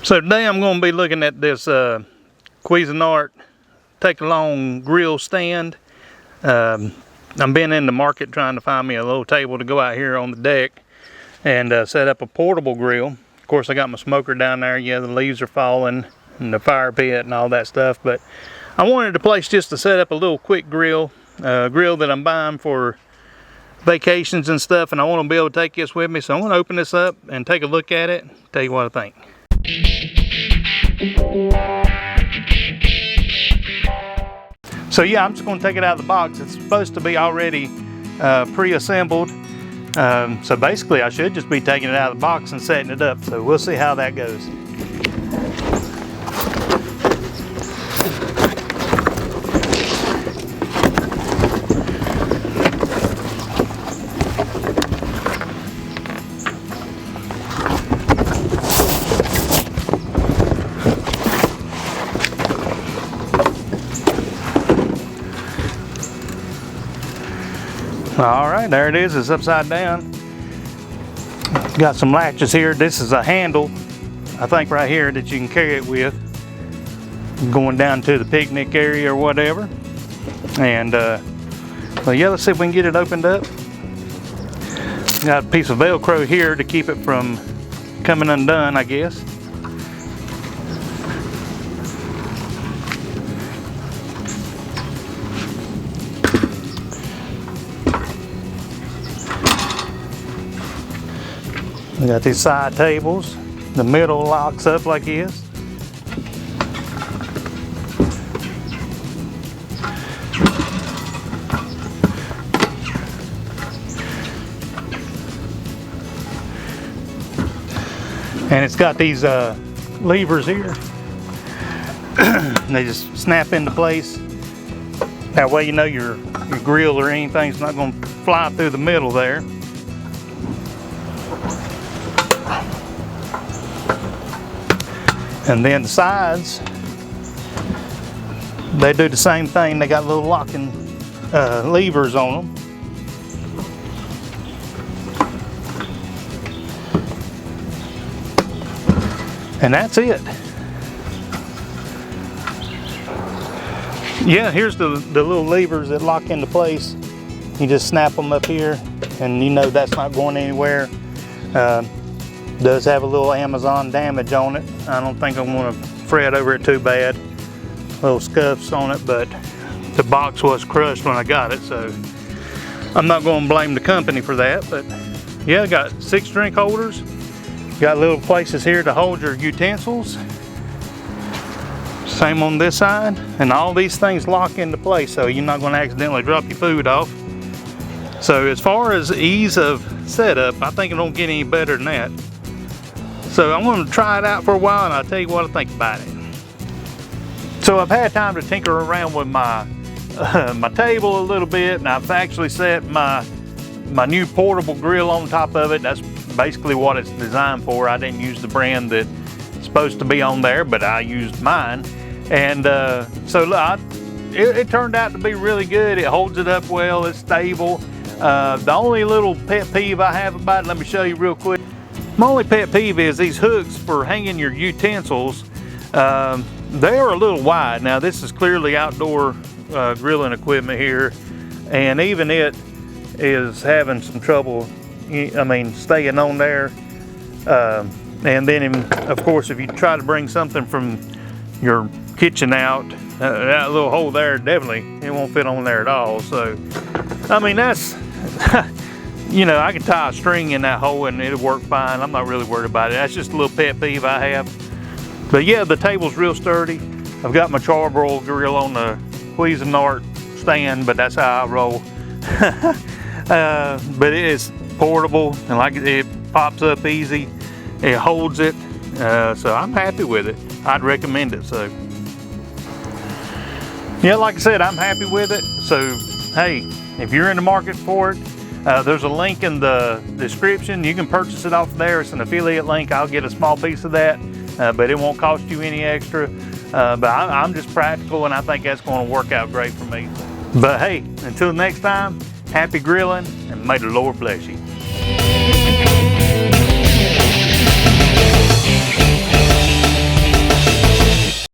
So today I'm going to be looking at this Cuisinart take-along grill stand. I've been in the market trying to find me a little table to go out here on the deck and set up a portable grill. Of course, I got my smoker down there. Yeah, the leaves are falling and the fire pit and all that stuff, but I wanted a place just to set up a little quick grill, grill that I'm buying for vacations and stuff, and I want to be able to take this with me. So I'm going to open this up and take a look at it, tell you what I think. So yeah, I'm just going to take it out of the box. It's supposed to be already pre-assembled. So basically I should just be taking it out of the box and setting it up. So we'll see how that goes. All right, there it is. It's upside down. Got some latches here. This is a handle, I think, right here that you can carry it with, going down to the picnic area or whatever. And well, yeah, let's see if we can get it opened up. Got a piece of Velcro here to keep it from coming undone, I guess. We got these side tables. The middle locks up like this. And it's got these levers here. They just snap into place. That way you know your grill or anything's not going to fly through the middle there. And then the sides, they do the same thing. They got little locking levers on them. And that's it. Yeah, here's the little levers that lock into place. You just snap them up here and you know that's not going anywhere. Does have a little Amazon damage on it. I don't think I'm going to fret over it too bad. Little scuffs on it, but the box was crushed when I got it, so I'm not going to blame the company for that. But yeah, got 6 drink holders. Got little places here to hold your utensils. Same on this side, and all these things lock into place, so you're not going to accidentally drop your food off. So as far as ease of setup, I think it don't get any better than that. So I'm going to try it out for a while and I'll tell you what I think about it. So I've had time to tinker around with my my table a little bit, and I've actually set my new portable grill on top of it. That's basically what it's designed for. I didn't use the brand that's supposed to be on there, but I used mine. And so it turned out to be really good. It holds it up well, it's stable. The only little pet peeve I have about it, let me show you real quick. My only pet peeve is these hooks for hanging your utensils. They are a little wide. Now this is clearly outdoor grilling equipment here, and even it is having some trouble, I mean, staying on there. And then of course, if you try to bring something from your kitchen out, that little hole there, definitely it won't fit on there at all. So I mean, that's you know, I can tie a string in that hole and it'll work fine. I'm not really worried about it. That's just a little pet peeve I have. But yeah, the table's real sturdy. I've got my charbroil grill on the Cuisinart stand, but that's how I roll. But it is portable, and like it pops up easy. It holds it, so I'm happy with it. I'd recommend it. So yeah, like I said, I'm happy with it. So hey, if you're in the market for it, there's a link in the description. You can purchase it off there. It's an affiliate link. I'll get a small piece of that, but it won't cost you any extra. But I'm just practical, and I think that's going to work out great for me. But hey, until next time, happy grilling, and may the Lord bless you.